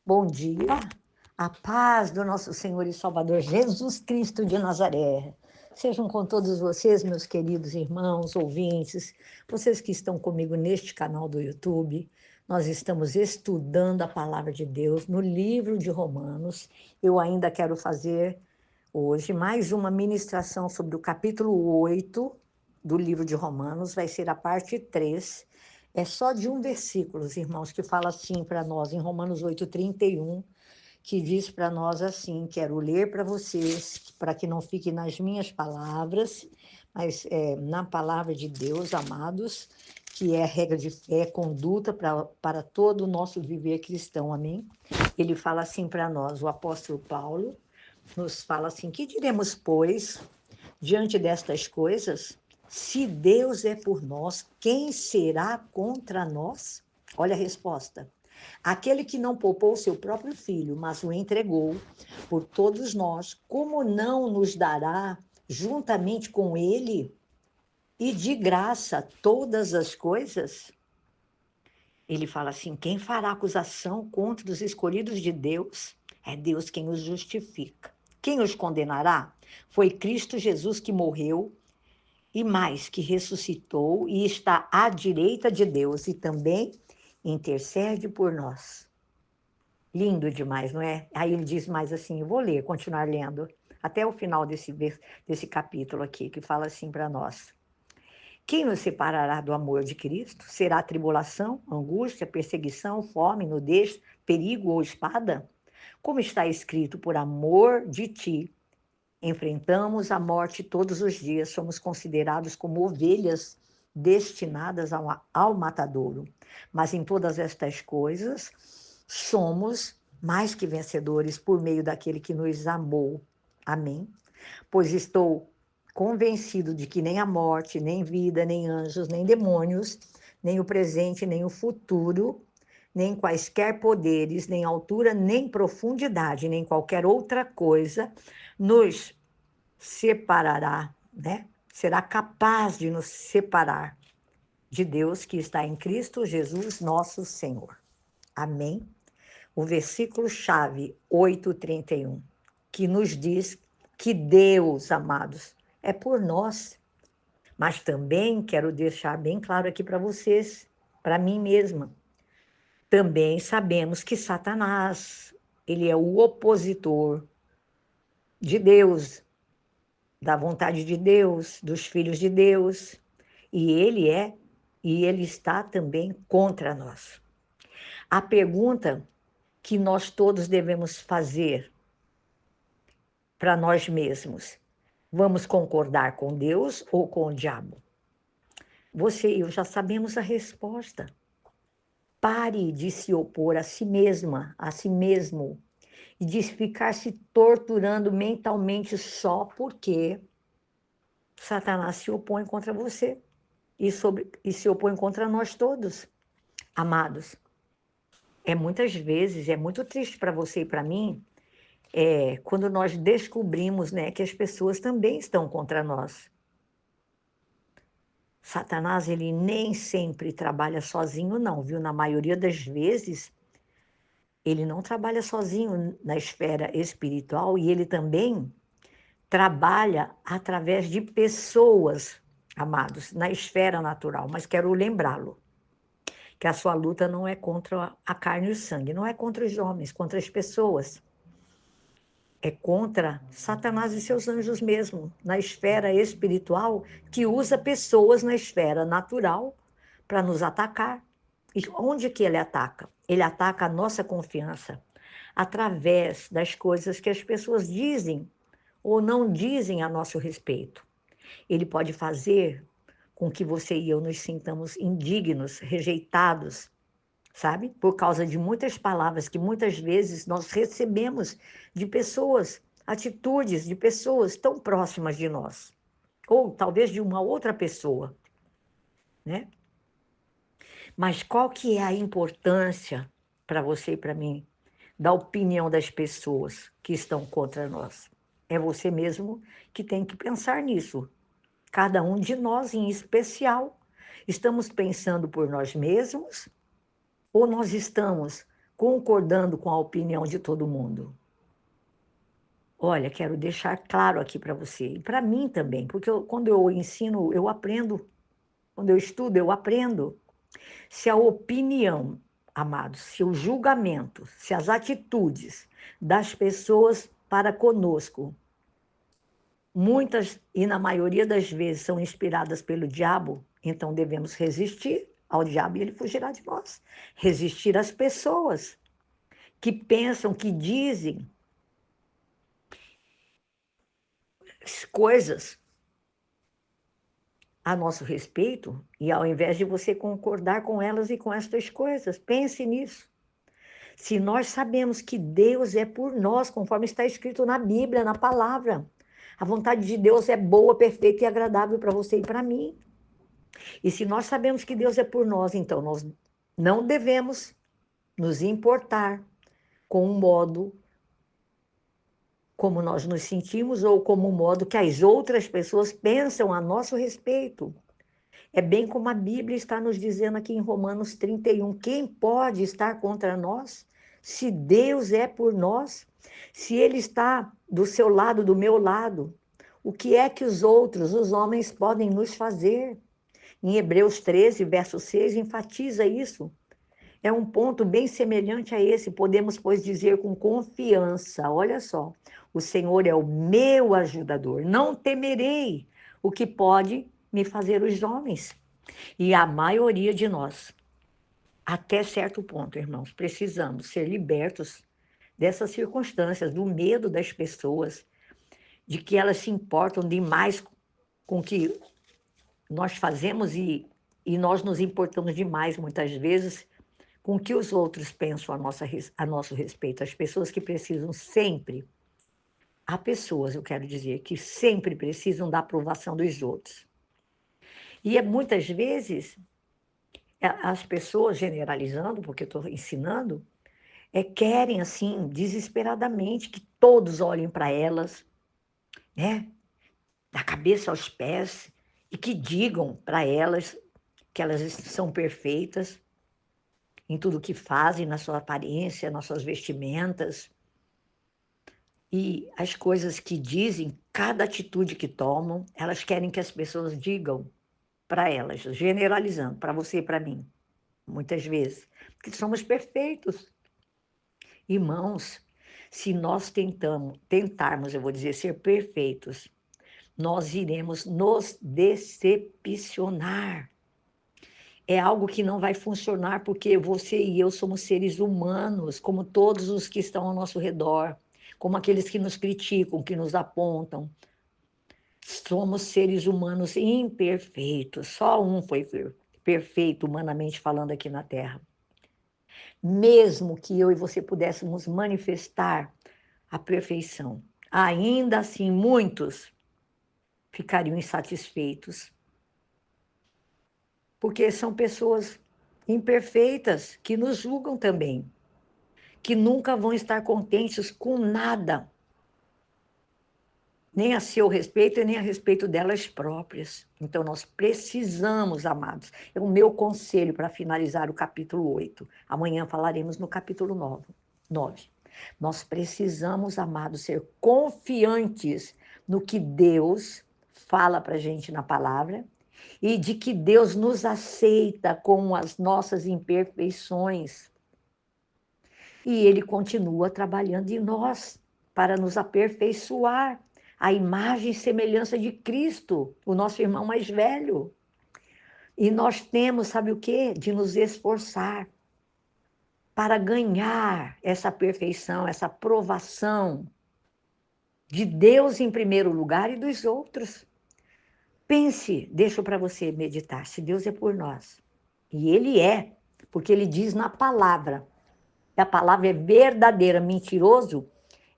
Bom dia, a paz do nosso Senhor e Salvador Jesus Cristo de Nazaré. Sejam com todos vocês, meus queridos irmãos, ouvintes, vocês que estão comigo neste canal do YouTube. Nós estamos estudando a palavra de Deus no livro de Romanos. Eu ainda quero fazer hoje mais uma ministração sobre o capítulo 8 do livro de Romanos, vai ser a parte 3. É só de um versículo, irmãos, que fala assim para nós, em Romanos 8:31, que diz para nós assim, quero ler para vocês, para que não fique nas minhas palavras, mas na palavra de Deus, amados, que é a regra de fé, conduta para todo o nosso viver cristão, amém? Ele fala assim para nós, o apóstolo Paulo nos fala assim, que diremos, pois, diante destas coisas? Se Deus é por nós, quem será contra nós? Olha a resposta. Aquele que não poupou seu próprio filho, mas o entregou por todos nós, como não nos dará juntamente com ele e de graça todas as coisas? Ele fala assim, quem fará acusação contra os escolhidos de Deus? É Deus quem os justifica. Quem os condenará? Foi Cristo Jesus que morreu e mais, que ressuscitou e está à direita de Deus e também intercede por nós. Lindo demais, não é? Aí ele diz mais assim, eu vou ler, continuar lendo, até o final desse capítulo aqui, que fala assim para nós. Quem nos separará do amor de Cristo? Será tribulação, angústia, perseguição, fome, nudez, perigo ou espada? Como está escrito, por amor de ti, enfrentamos a morte todos os dias, somos considerados como ovelhas destinadas ao matadouro. Mas em todas estas coisas, somos mais que vencedores por meio daquele que nos amou. Amém? Pois estou convencido de que nem a morte, nem vida, nem anjos, nem demônios, nem o presente, nem o futuro, nem quaisquer poderes, nem altura, nem profundidade, nem qualquer outra coisa nos separará, né? Será capaz de nos separar de Deus que está em Cristo Jesus, nosso Senhor. Amém? O versículo-chave 8:31, que nos diz que Deus, amados, é por nós. Mas também quero deixar bem claro aqui para vocês, para mim mesma, também sabemos que Satanás, ele é o opositor de Deus, da vontade de Deus, dos filhos de Deus, e ele está também contra nós. A pergunta que nós todos devemos fazer para nós mesmos: vamos concordar com Deus ou com o diabo? Você e eu já sabemos a resposta. Pare de se opor a si mesma, a si mesmo, e de ficar se torturando mentalmente só porque Satanás se opõe contra você e se opõe contra nós todos. Amados, muitas vezes, é muito triste para você e para mim, quando nós descobrimos, né, que as pessoas também estão contra nós. Satanás, ele nem sempre trabalha sozinho, não, viu? Na maioria das vezes, ele não trabalha sozinho na esfera espiritual e ele também trabalha através de pessoas, amados, na esfera natural. Mas quero lembrá-lo que a sua luta não é contra a carne e o sangue, não é contra os homens, contra as pessoas. É contra Satanás e seus anjos mesmo, na esfera espiritual, que usa pessoas na esfera natural para nos atacar. E onde que ele ataca? Ele ataca a nossa confiança, através das coisas que as pessoas dizem ou não dizem a nosso respeito. Ele pode fazer com que você e eu nos sintamos indignos, rejeitados, sabe? Por causa de muitas palavras que muitas vezes nós recebemos de pessoas, atitudes de pessoas tão próximas de nós, ou talvez de uma outra pessoa, né? Mas qual que é a importância para você e para mim da opinião das pessoas que estão contra nós? É você mesmo que tem que pensar nisso. Cada um de nós em especial. Estamos pensando por nós mesmos ou nós estamos concordando com a opinião de todo mundo. Olha, quero deixar claro aqui para você, e para mim também, porque quando eu ensino, eu aprendo. Quando eu estudo, eu aprendo. Se a opinião, amados, se o julgamento, se as atitudes das pessoas para conosco, muitas e na maioria das vezes são inspiradas pelo diabo, então devemos resistir ao diabo e ele fugirá de nós. Resistir às pessoas que pensam, que dizem coisas a nosso respeito, e ao invés de você concordar com elas e com estas coisas, pense nisso. Se nós sabemos que Deus é por nós, conforme está escrito na Bíblia, na palavra, a vontade de Deus é boa, perfeita e agradável para você e para mim. E se nós sabemos que Deus é por nós, então nós não devemos nos importar com o modo como nós nos sentimos ou como o modo que as outras pessoas pensam a nosso respeito. É bem como a Bíblia está nos dizendo aqui em Romanos 31. Quem pode estar contra nós? Se Deus é por nós, se Ele está do seu lado, do meu lado, o que é que os outros, os homens, podem nos fazer? Em Hebreus 13, verso 6, enfatiza isso. É um ponto bem semelhante a esse. Podemos, pois, dizer com confiança, olha só, o Senhor é o meu ajudador, não temerei o que pode me fazer os homens. E a maioria de nós, até certo ponto, irmãos, precisamos ser libertos dessas circunstâncias, do medo das pessoas, de que elas se importam demais com o que nós fazemos e nós nos importamos demais, muitas vezes, com o que os outros pensam a nosso respeito. As pessoas que precisam sempre, há pessoas, eu quero dizer, que sempre precisam da aprovação dos outros. E muitas vezes, as pessoas, generalizando, porque eu estou ensinando, querem, assim, desesperadamente, que todos olhem para elas, né? Da cabeça aos pés, e que digam para elas que elas são perfeitas em tudo que fazem, na sua aparência, nas suas vestimentas, e as coisas que dizem, cada atitude que tomam, elas querem que as pessoas digam para elas, generalizando, para você e para mim, muitas vezes, que somos perfeitos. Irmãos, se nós tentarmos, eu vou dizer, ser perfeitos, nós iremos nos decepcionar. É algo que não vai funcionar porque você e eu somos seres humanos, como todos os que estão ao nosso redor, como aqueles que nos criticam, que nos apontam. Somos seres humanos imperfeitos. Só um foi perfeito, humanamente falando, aqui na Terra. Mesmo que eu e você pudéssemos manifestar a perfeição, ainda assim muitos ficariam insatisfeitos, porque são pessoas imperfeitas que nos julgam também, que nunca vão estar contentes com nada, nem a seu respeito e nem a respeito delas próprias. Então nós precisamos, amados, é o meu conselho para finalizar o capítulo 8. Amanhã falaremos no capítulo 9. Nós precisamos, amados, ser confiantes no que Deus fala para a gente na palavra e de que Deus nos aceita com as nossas imperfeições. E Ele continua trabalhando em nós para nos aperfeiçoar a imagem e semelhança de Cristo, o nosso irmão mais velho. E nós temos, sabe o quê? De nos esforçar para ganhar essa perfeição, essa aprovação de Deus em primeiro lugar e dos outros. Pense, deixo para você meditar, se Deus é por nós, e Ele é, porque Ele diz na palavra, a palavra é verdadeira, mentiroso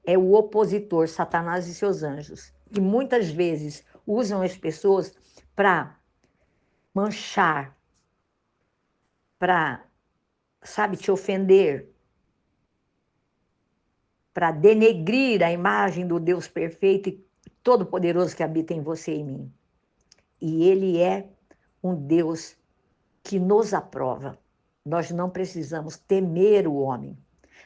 é o opositor, Satanás e seus anjos, que muitas vezes usam as pessoas para manchar, para, sabe, te ofender, para denegrir a imagem do Deus perfeito e todo-poderoso que habita em você e em mim. E Ele é um Deus que nos aprova. Nós não precisamos temer o homem.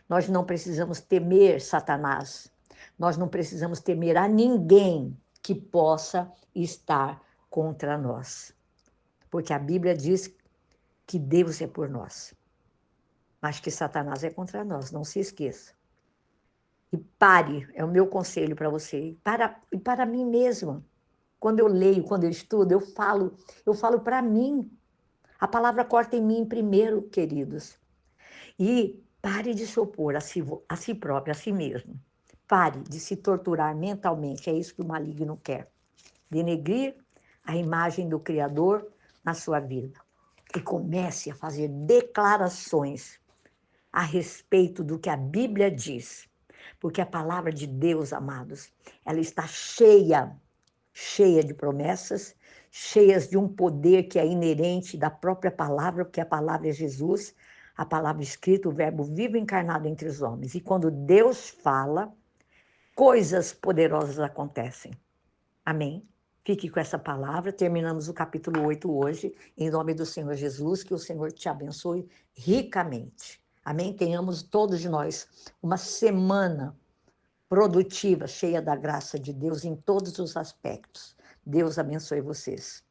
Nós não precisamos temer Satanás. Nós não precisamos temer a ninguém que possa estar contra nós. Porque a Bíblia diz que Deus é por nós, mas que Satanás é contra nós, não se esqueça. E pare, é o meu conselho para você, e para mim mesma. Quando eu leio, quando eu estudo, eu falo para mim. A palavra corta em mim primeiro, queridos. E pare de se opor a si próprio, a si mesmo. Pare de se torturar mentalmente, é isso que o maligno quer. Denegrir a imagem do Criador na sua vida. E comece a fazer declarações a respeito do que a Bíblia diz. Porque a palavra de Deus, amados, ela está cheia de promessas, cheias de um poder que é inerente da própria palavra, porque a palavra é Jesus, a palavra escrita, o verbo vivo encarnado entre os homens. E quando Deus fala, coisas poderosas acontecem. Amém? Fique com essa palavra. Terminamos o capítulo 8 hoje. Em nome do Senhor Jesus, que o Senhor te abençoe ricamente. Amém? Tenhamos todos de nós uma semana produtiva, cheia da graça de Deus em todos os aspectos. Deus abençoe vocês.